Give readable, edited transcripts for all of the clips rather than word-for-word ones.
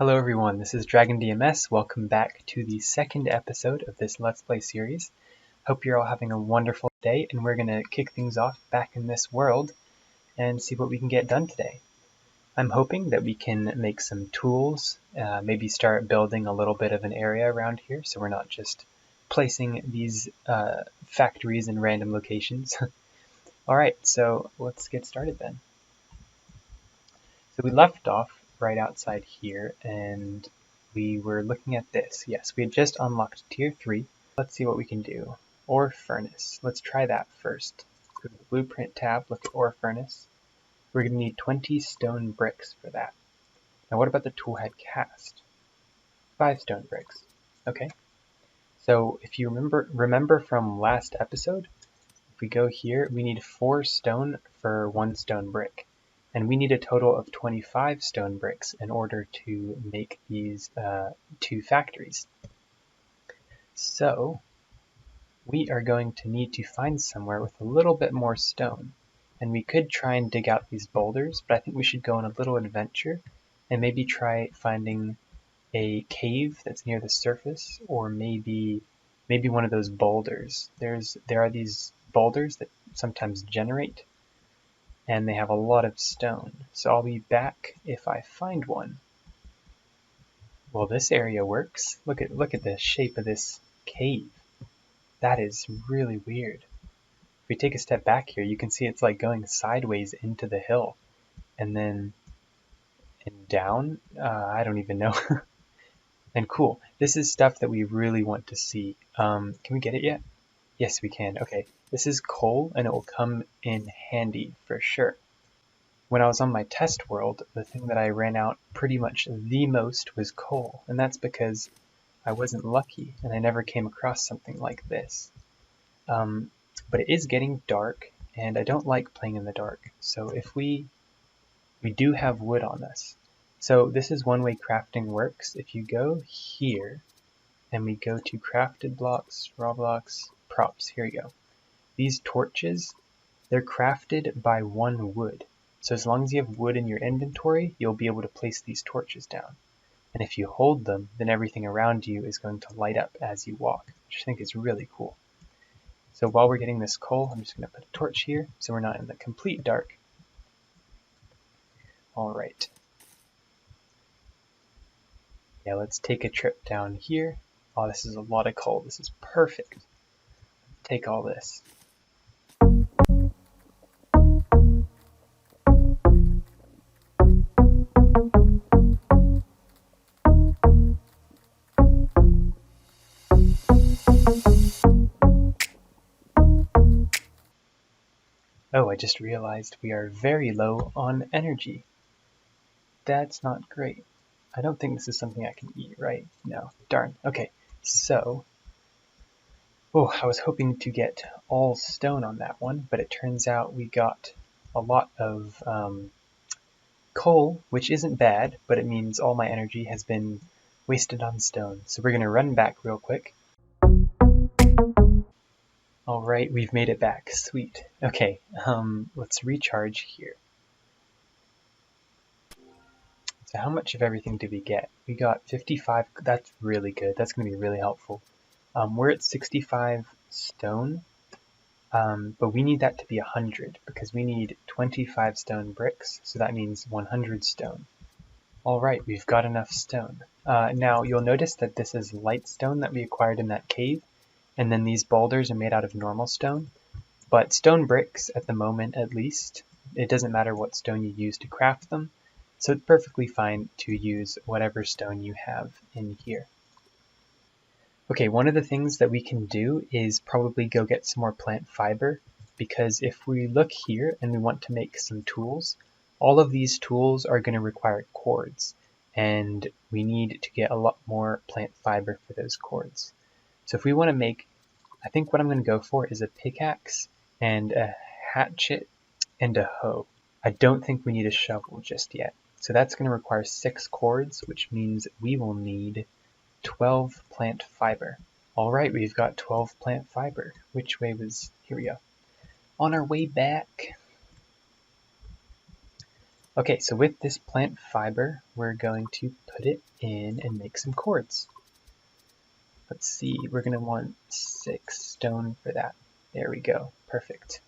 Hello everyone, this is Dragon DMS. Welcome back to the second episode of this Let's Play series. Hope you're all having a wonderful day, and we're going to kick things off back in this world and see what we can get done today. I'm hoping that we can make some tools, maybe start building a little bit of an area around here so we're not just placing these factories in random locations. Alright, so let's get started then. So we left off right outside here, and we were looking at this. Yes, we had just unlocked tier 3. Let's see what we can do. Ore furnace. Let's try that first. Let's go to the blueprint tab, look at ore furnace. We're going to need 20 stone bricks for that. Now what about the toolhead cast? 5 stone bricks. Okay. So if you remember from last episode, if we go here, we need 4 stone for 1 stone brick. And we need a total of 25 stone bricks in order to make these 2 factories. So we are going to need to find somewhere with a little bit more stone. And we could try and dig out these boulders, but I think we should go on a little adventure and maybe try finding a cave that's near the surface, or maybe one of those boulders. There are these boulders that sometimes generate, and they have a lot of stone. So I'll be back if I find one. Well, this area works. Look at the shape of this cave. That is really weird. If we take a step back here, you can see it's like going sideways into the hill, and then down. I don't even know. And cool. This is stuff that we really want to see. Can we get it yet? Yes, we can. Okay. This is coal, and it will come in handy for sure. When I was on my test world, the thing that I ran out pretty much the most was coal, and that's because I wasn't lucky and I never came across something like this. But it is getting dark, and I don't like playing in the dark, so if we do have wood on us. So this is one way crafting works. If you go here, and we go to crafted blocks, raw blocks, props, here we go. These torches, they're crafted by 1 wood. So as long as you have wood in your inventory, you'll be able to place these torches down. And if you hold them, then everything around you is going to light up as you walk, which I think is really cool. So while we're getting this coal, I'm just going to put a torch here so we're not in the complete dark. Alright. Yeah, let's take a trip down here. Oh, this is a lot of coal. This is perfect. Take all this. Oh, I just realized we are very low on energy. That's not great. I don't think this is something I can eat, right? No. Darn. Okay, so... Oh, I was hoping to get all stone on that one, but it turns out we got a lot of coal, which isn't bad, but it means all my energy has been wasted on stone. So we're going to run back real quick. Alright, we've made it back. Sweet. Okay, let's recharge here. So how much of everything did we get? We got 55. That's really good. That's going to be really helpful. We're at 65 stone, but we need that to be 100 because we need 25 stone bricks, so that means 100 stone. Alright, we've got enough stone. Now you'll notice that this is light stone that we acquired in that cave, and then these boulders are made out of normal stone. But stone bricks, at the moment at least, it doesn't matter what stone you use to craft them, so it's perfectly fine to use whatever stone you have in here. Okay, one of the things that we can do is probably go get some more plant fiber, because if we look here and we want to make some tools, all of these tools are going to require cords, and we need to get a lot more plant fiber for those cords. So if we want to make, I think what I'm going to go for is a pickaxe and a hatchet and a hoe. I don't think we need a shovel just yet. So that's going to require 6 cords, which means we will need 12 plant fiber. Alright, we've got 12 plant fiber. Which way was... Here we go. On our way back. Okay, so with this plant fiber, we're going to put it in and make some cords. Let's see, we're going to want 6 stone for that. There we go, perfect.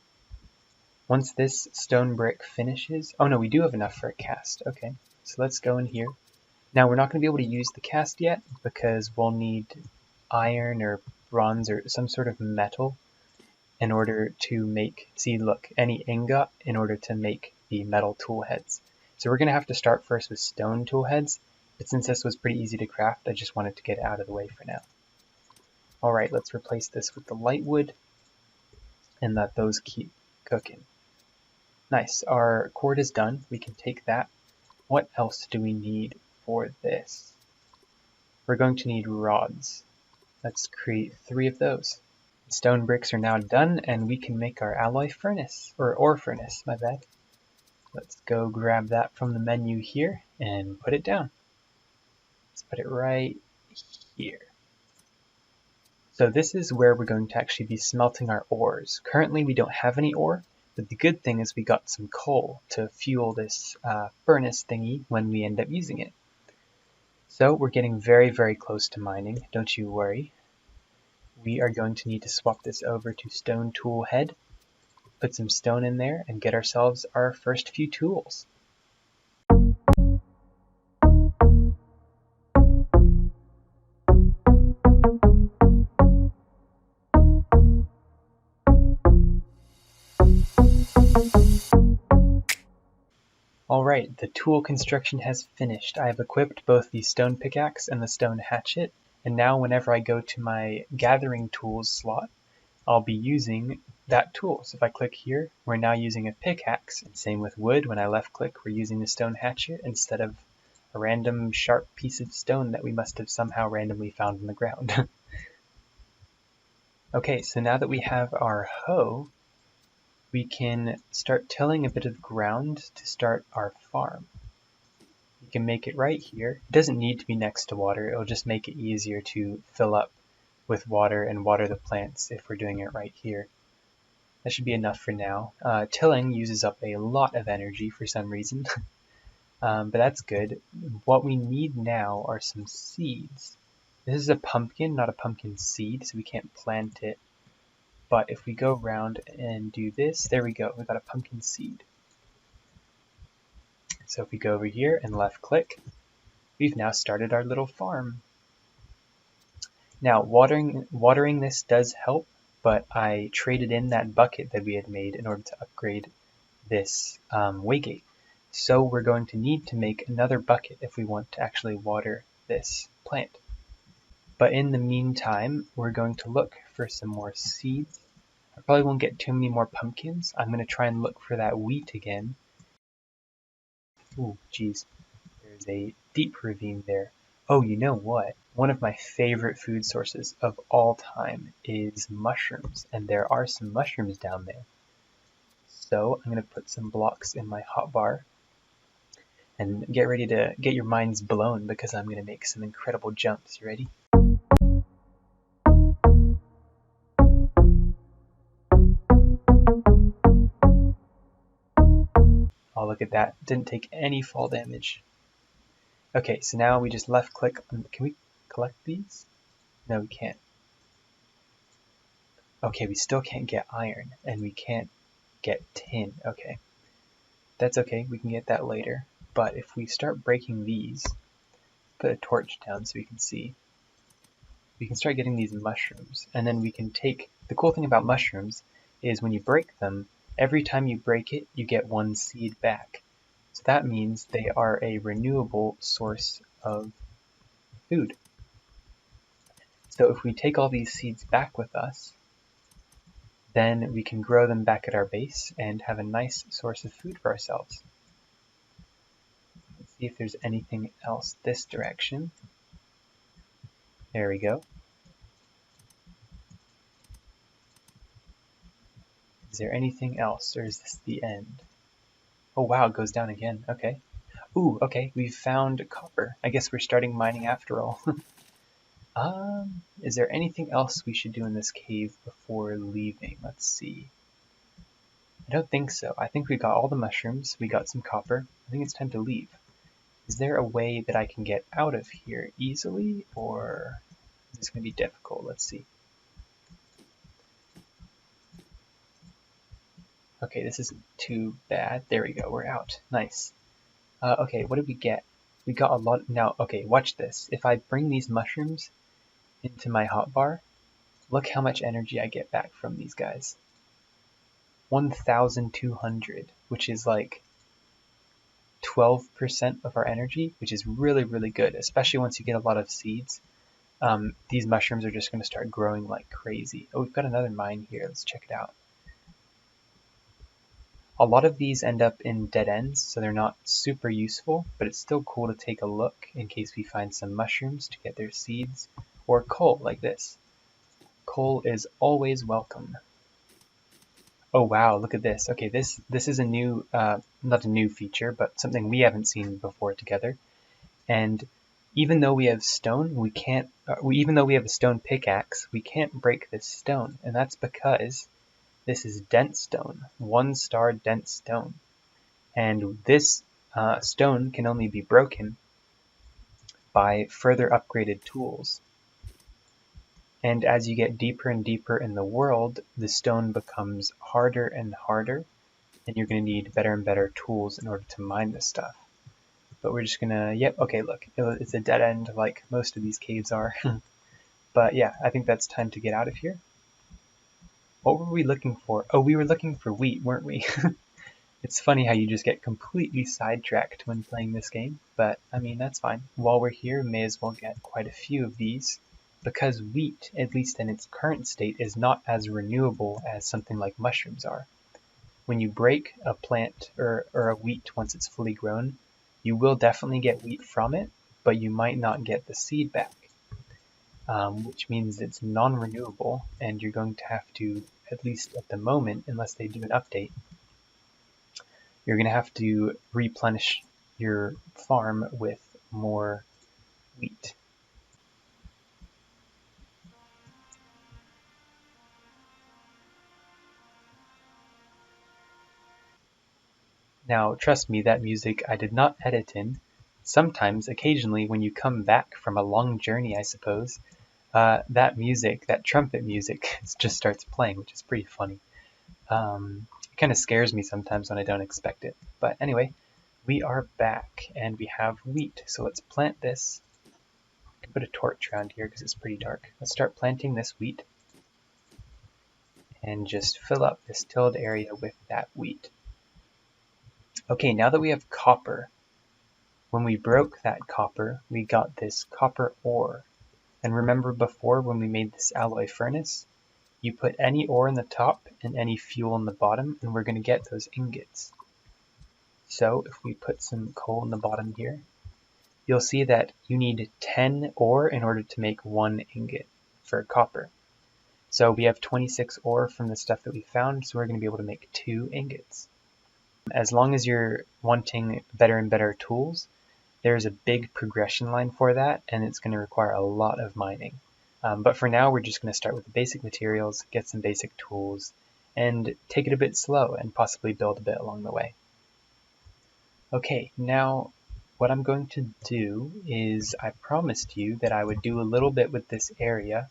Once this stone brick finishes, oh no, we do have enough for a cast. Okay, so let's go in here. Now we're not going to be able to use the cast yet because we'll need iron or bronze or some sort of metal in order to make, see look, any ingot in order to make the metal tool heads. So we're going to have to start first with stone tool heads, but since this was pretty easy to craft, I just wanted to get it out of the way for now. Alright, let's replace this with the light wood and let those keep cooking. Nice, our cord is done. We can take that. What else do we need for this? We're going to need rods. Let's create 3 of those. Stone bricks are now done, and we can make our alloy furnace, or ore furnace, my bad. Let's go grab that from the menu here and put it down. Let's put it right here. So this is where we're going to actually be smelting our ores. Currently we don't have any ore, but the good thing is we got some coal to fuel this furnace thingy when we end up using it. So we're getting very, very close to mining, don't you worry. We are going to need to swap this over to stone tool head, put some stone in there, and get ourselves our first few tools. Alright, the tool construction has finished. I have equipped both the stone pickaxe and the stone hatchet, and now whenever I go to my gathering tools slot, I'll be using that tool. So if I click here, we're now using a pickaxe, and same with wood. When I left click, we're using the stone hatchet instead of a random sharp piece of stone that we must have somehow randomly found in the ground. Okay, so now that we have our hoe, we can start tilling a bit of ground to start our farm. You can make it right here. It doesn't need to be next to water. It'll just make it easier to fill up with water and water the plants if we're doing it right here. That should be enough for now. Tilling uses up a lot of energy for some reason, but that's good. What we need now are some seeds. This is a pumpkin, not a pumpkin seed, so we can't plant it. But if we go around and do this, there we go, we got a pumpkin seed. So if we go over here and left click, we've now started our little farm. Now watering this does help, but I traded in that bucket that we had made in order to upgrade this waygate. So we're going to need to make another bucket if we want to actually water this plant. But in the meantime, we're going to look for some more seeds. I probably won't get too many more pumpkins. I'm going to try and look for that wheat again. Ooh, geez. There's a deep ravine there. Oh, you know what? One of my favorite food sources of all time is mushrooms, and there are some mushrooms down there. So I'm going to put some blocks in my hotbar and get ready to get your minds blown because I'm going to make some incredible jumps. You ready? Oh, look at that. Didn't take any fall damage. Okay, so now we just left click. Can we collect these? No, we can't. Okay, we still can't get iron, and we can't get tin. Okay. That's okay, we can get that later. But if we start breaking these, put a torch down so we can see, we can start getting these mushrooms. And then we can take, the cool thing about mushrooms is when you break them, every time you break it, you get 1 seed back. So that means they are a renewable source of food. So if we take all these seeds back with us, then we can grow them back at our base and have a nice source of food for ourselves. Let's see if there's anything else this direction. There we go. Is there anything else, or is this the end? Oh wow, it goes down again. Okay. Ooh, okay, we've found copper. I guess we're starting mining after all. Is there anything else we should do in this cave before leaving? Let's see. I I don't think so. I think we got all the mushrooms, we got some copper. I think it's time to leave. Is there a way that I can get out of here easily, or is this going to be difficult? Let's see. Okay, this isn't too bad. There we go, we're out. Nice. Okay, what did we get? We got a lot. Now, okay, watch this. If I bring these mushrooms into my hotbar, look how much energy I get back from these guys. 1,200, which is like 12% of our energy, which is really, really good, especially once you get a lot of seeds. These mushrooms are just going to start growing like crazy. Oh, we've got another mine here. Let's check it out. A lot of these end up in dead ends, so they're not super useful, but it's still cool to take a look in case we find some mushrooms to get their seeds, or coal like this. Coal is always welcome. Oh wow, look at this. Okay, this is a new, not a new feature, but something we haven't seen before together. And even though we have stone, we can't, even though we have a stone pickaxe, we can't break this stone. And that's because this is dense stone, 1-star dense stone. And this stone can only be broken by further upgraded tools. And as you get deeper and deeper in the world, the stone becomes harder and harder, and you're going to need better and better tools in order to mine this stuff. But we're just gonna, yep, okay, look, it's a dead end like most of these caves are. But yeah, I think that's time to get out of here. What were we looking for? Oh, we were looking for wheat, weren't we? It's funny how you just get completely sidetracked when playing this game, but I mean, that's fine. While we're here, may as well get quite a few of these, because wheat, at least in its current state, is not as renewable as something like mushrooms are. When you break a plant or a wheat once it's fully grown, you will definitely get wheat from it, but you might not get the seed back, which means it's non-renewable, and you're going to have to, at least at the moment, unless they do an update, you're going to have to replenish your farm with more wheat. Now, trust me, that music I did not edit in. Sometimes, occasionally, when you come back from a long journey, I suppose, that music, that trumpet music, just starts playing, which is pretty funny. It kind of scares me sometimes when I don't expect it. But anyway, we are back, and we have wheat. So let's plant this. I can put a torch around here because it's pretty dark. Let's start planting this wheat, and just fill up this tilled area with that wheat. Okay, now that we have copper, when we broke that copper, we got this copper ore. And remember before when we made this alloy furnace, you put any ore in the top and any fuel in the bottom, and we're going to get those ingots. So if we put some coal in the bottom here, you'll see that you need 10 ore in order to make 1 ingot for copper. So we have 26 ore from the stuff that we found, so we're going to be able to make 2 ingots. As long as you're wanting better and better tools, there's a big progression line for that, and it's going to require a lot of mining. But for now, we're just going to start with the basic materials, get some basic tools, and take it a bit slow and possibly build a bit along the way. Okay, now what I'm going to do is I promised you that I would do a little bit with this area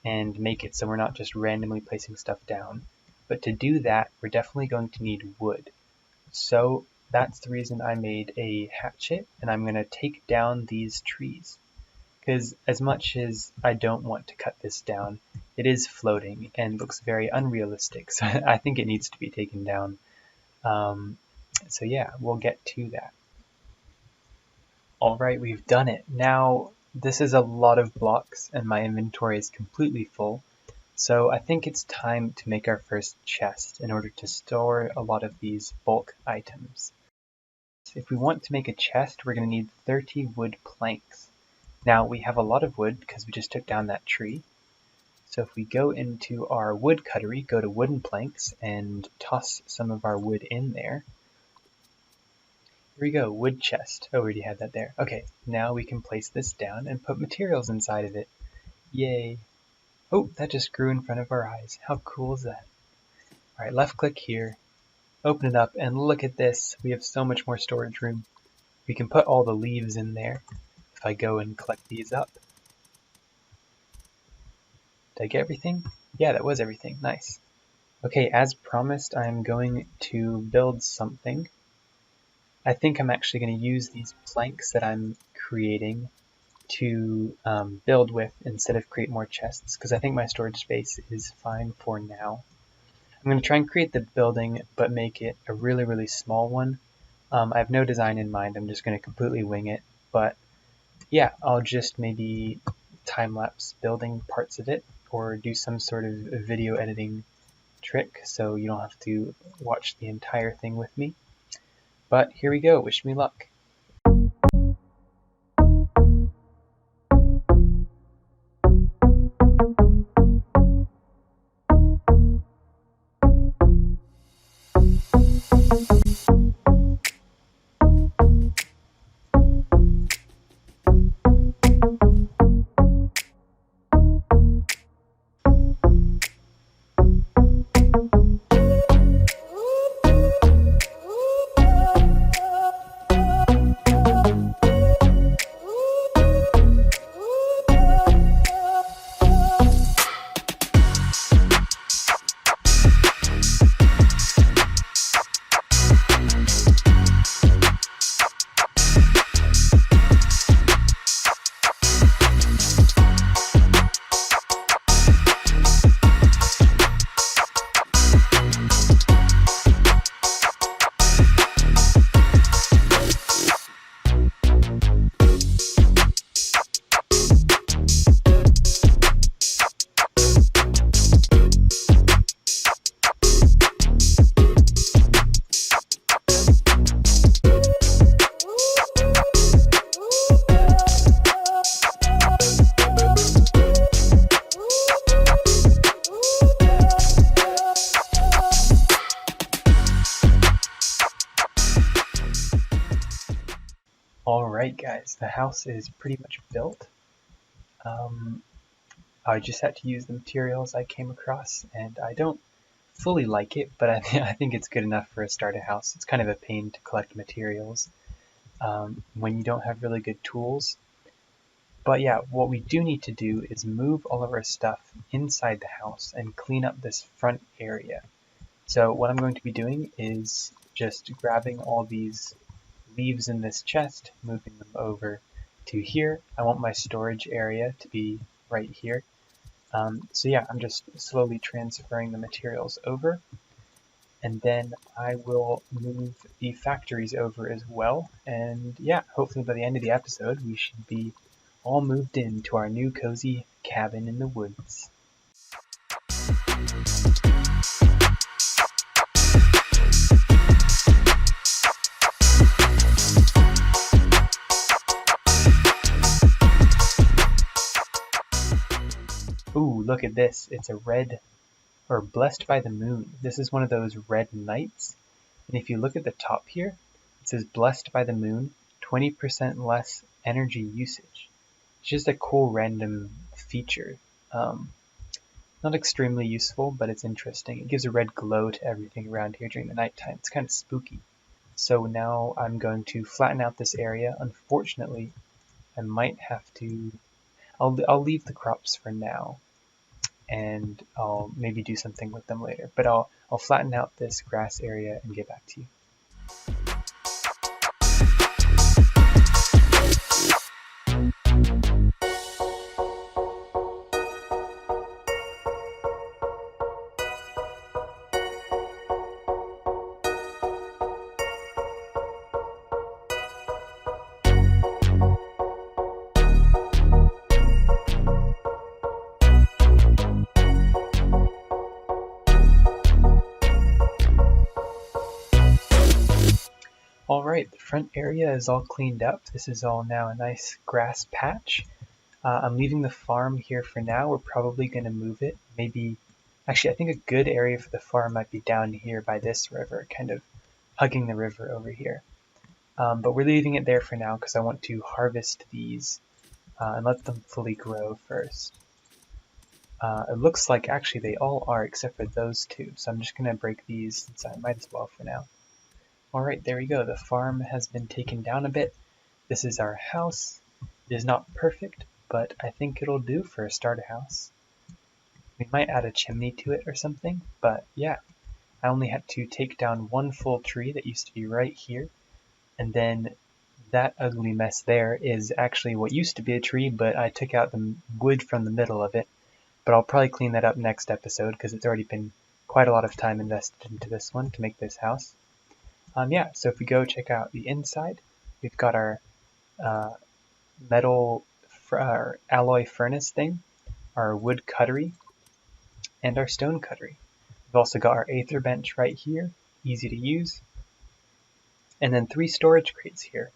and make it so we're not just randomly placing stuff down. But to do that, we're definitely going to need wood. So that's the reason I made a hatchet, and I'm going to take down these trees. Because as much as I don't want to cut this down, it is floating and looks very unrealistic, so I think it needs to be taken down. So yeah, we'll get to that. Alright, we've done it. Now, this is a lot of blocks, and my inventory is completely full, so I think it's time to make our first chest in order to store a lot of these bulk items. If we want to make a chest, we're going to need 30 wood planks. Now, we have a lot of wood because we just took down that tree. So if we go into our wood cuttery, go to wooden planks, and toss some of our wood in there. Here we go, wood chest. Oh, we already had that there. Okay, now we can place this down and put materials inside of it. Yay. Oh, that just grew in front of our eyes. How cool is that? Alright, left click here, open it up, and look at this. We have so much more storage room. We can put all the leaves in there. If I go and collect these up. Did I get everything? Yeah, that was everything. Nice. Okay, as promised, I'm going to build something. I think I'm actually going to use these planks that I'm creating to build with instead of create more chests, because I think my storage space is fine for now. I'm going to try and create the building, but make it a really, really small one. I have no design in mind. I'm just going to completely wing it. But yeah, I'll just maybe time-lapse building parts of it, or do some sort of video editing trick so you don't have to watch the entire thing with me. But here we go. Wish me luck. Alright guys, the house is pretty much built. I just had to use the materials I came across, and I don't fully like it, but I think it's good enough for a starter house. It's kind of a pain to collect materials when you don't have really good tools. But yeah, what we do need to do is move all of our stuff inside the house and clean up this front area. So what I'm going to be doing is just grabbing all these leaves in this chest, moving them over to here. I want my storage area to be right here. So yeah, I'm just slowly transferring the materials over, and then I will move the factories over as well. And yeah, hopefully by the end of the episode, we should be all moved into our new cozy cabin in the woods. Ooh, look at this. It's a red, or blessed by the moon. This is one of those red nights. And if you look at the top here, it says blessed by the moon, 20% less energy usage. It's just a cool random feature. Not extremely useful, but it's interesting. It gives a red glow to everything around here during the nighttime. It's kind of spooky. So now I'm going to flatten out this area. Unfortunately, I might have to... I'll leave the crops for now, and I'll maybe do something with them later. But I'll flatten out this grass area and get back to you. Alright, the front area is all cleaned up. This is all now a nice grass patch. I'm leaving the farm here for now. We're probably going to move it. Maybe, actually I think a good area for the farm might be down here by this river, kind of hugging the river over here. But we're leaving it there for now because I want to harvest these and let them fully grow first. It looks like actually they all are except for those two, so I'm just going to break these since I might as well for now. Alright, there we go. The farm has been taken down a bit. This is our house. It is not perfect, but I think it'll do for a starter house. We might add a chimney to it or something, but yeah. I only had to take down one full tree that used to be right here, and then that ugly mess there is actually what used to be a tree, but I took out the wood from the middle of it. But I'll probably clean that up next episode because it's already been quite a lot of time invested into this one to make this house. Yeah, so if we go check out the inside, we've got our metal our alloy furnace thing, our wood cuttery, and our stone cuttery. We've also got our aether bench right here, easy to use, and then 3 storage crates here.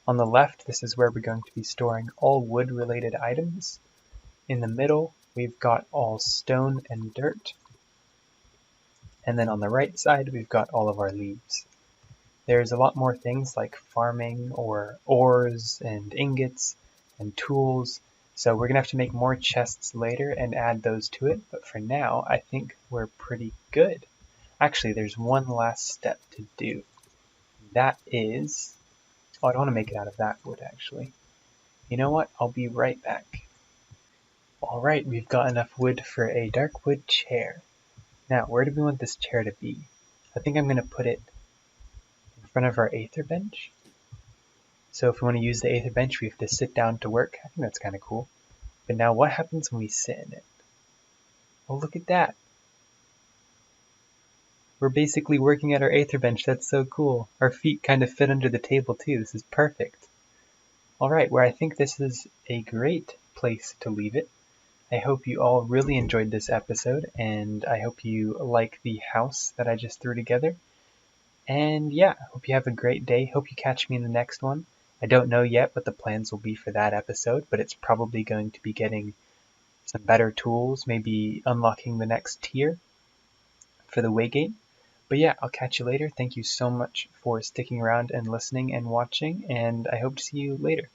On the left, this is where we're going to be storing all wood related items. In the middle, we've got all stone and dirt. And then on the right side, we've got all of our leaves. There's a lot more things like farming or ores and ingots and tools. So we're going to have to make more chests later and add those to it. But for now, I think we're pretty good. Actually, there's one last step to do. That is... Oh, I don't want to make it out of that wood, actually. You know what? I'll be right back. Alright, we've got enough wood for a dark wood chair. Now, where do we want this chair to be? I think I'm going to put it in front of our aether bench. So if we want to use the aether bench, we have to sit down to work. I think that's kind of cool. But now what happens when we sit in it? Oh, look at that. We're basically working at our aether bench. That's so cool. Our feet kind of fit under the table too. This is perfect. Alright, well I think this is a great place to leave it. I hope you all really enjoyed this episode, and I hope you like the house that I just threw together. And yeah, hope you have a great day. Hope you catch me in the next one. I don't know yet what the plans will be for that episode, but it's probably going to be getting some better tools, maybe unlocking the next tier for the Waygate. But yeah, I'll catch you later. Thank you so much for sticking around and listening and watching, and I hope to see you later.